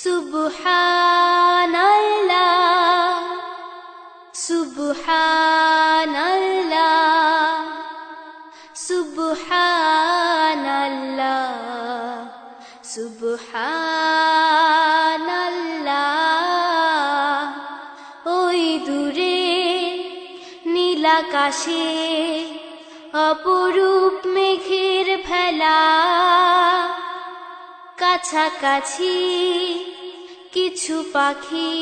সুবহানাল্লাহ সুবহানাল্লাহ সুবহানাল্লাহ সুবহানাল্লাহ। ওই দূরে নীল আকাশে অপরূপ মেঘের ভেলা, কাছাকাছি কিছু পাখি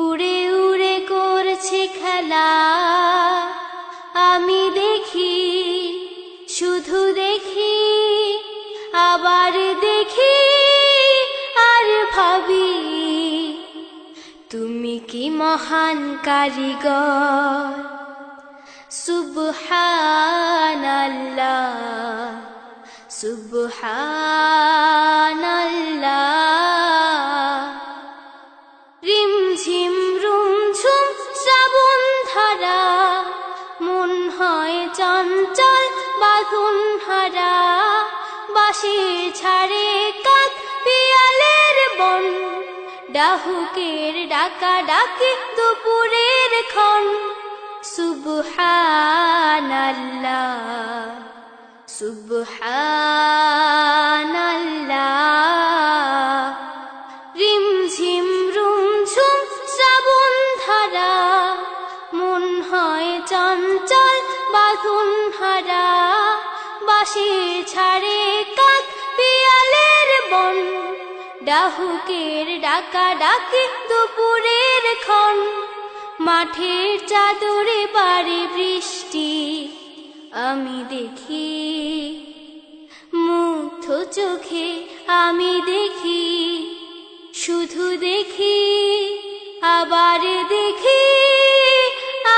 উড়ে উড়ে করছে খেলা। আমি দেখি, শুধু দেখি, আবার দেখি আর ভাবি, তুমি কি মহান কারিগর। সুবহানাল্লাহ সুবহানাল্লাহ। রিমঝিম রুমঝুম শ্রাবণ ধারা, মন হয় চঞ্চল বাঁধন হারা। বাঁশি ছাড়ে কাক পিয়ালের বন, ডাহুকের ডাকা ডাকে দুপুরের ক্ষণ। সুবহানাল্লাহ সুবহানাল্লাহ। রিমঝিম রুমঝুম শ্রাবণ ধারা, মন হয় চঞ্চল বাঁধন হারা। বাঁশি ছাড়ে কাক পিয়ালের বন, ডাহুকের ডাকা ডাকে দুপুরের ক্ষণ। মাঠের চাদরে বাড়ে বৃষ্টি, আমি দেখি, মুগ্ধ চোখে আমি দেখি, শুধু দেখি, আবার দেখি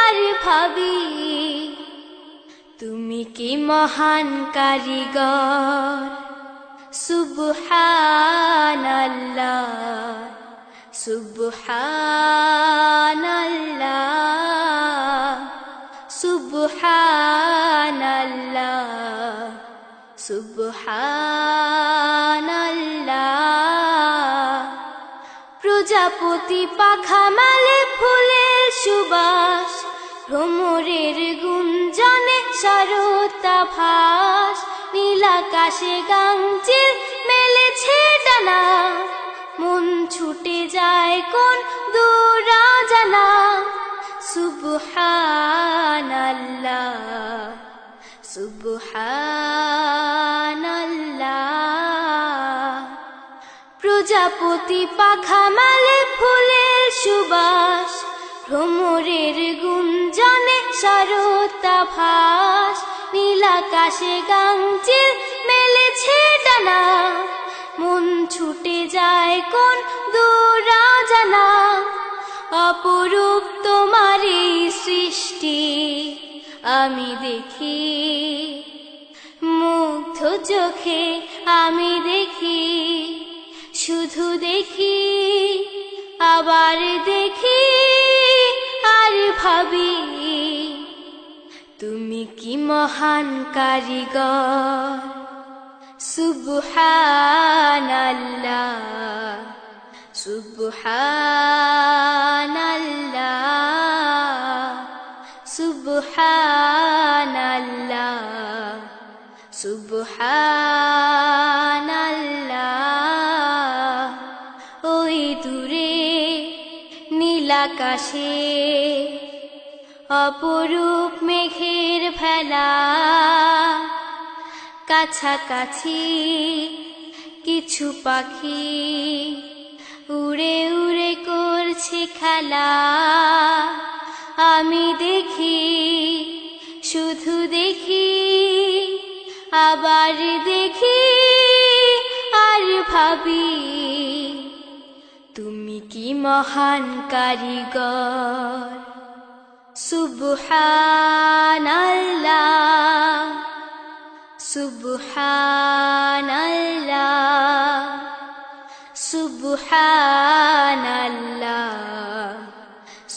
আর ভাবি, তুমি কি মহান কারিগর। সুবহানাল্লাহ সুবহানাল্লাহ সুবহানাল্লাহ সুবহানাল্লাহ। প্রজাপতি পাখা মেলে ফুলের সুবাস, ভ্রমরের গুঞ্জনে শরতাভাস। নীল আকাশে গাংচিল মেলেছে ডানা, মন ছুটে যায় কোন দূর অজানা। সুবহানাল্লাহ সুবহানাল্লাহ। প্রজাপতি পাখা মেলে ফুলের সুবাস, ভ্রমরের গুঞ্জনে শরতাভাস। নীল আকাশে গাংচিল মেলেছে ডানা, মন ছুটে যায় কোন দূর অজানা। অপরূপ তোমার এই সৃষ্টি আমি দেখি, মুগ্ধ চোখে আমি দেখি, শুধু দেখি, আবার দেখি আর ভাবি, তুমি কি মহান কারিগর। সুবহানাল্লাহ সুবহানাল্লাহ সুবহানাল্লাহ সুবহানাল্লাহ। ওই দূরে নীল আকাশে অপরূপ মেঘের ভেলা, কাছাকাছি কিছু পাখি উড়ে উড়ে করছে খেলা। আমি দেখি, শুধু দেখি, আবার দেখি আর ভাবি, তুমি কি মহান কারিগর। সুবহানাল্লাহ সুবহানাল্লাহ সুবহানাল্লাহ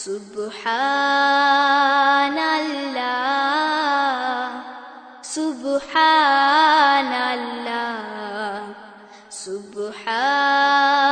সুবহানাল্লাহ সুবহানাল্লাহ সুবহানাল্লাহ।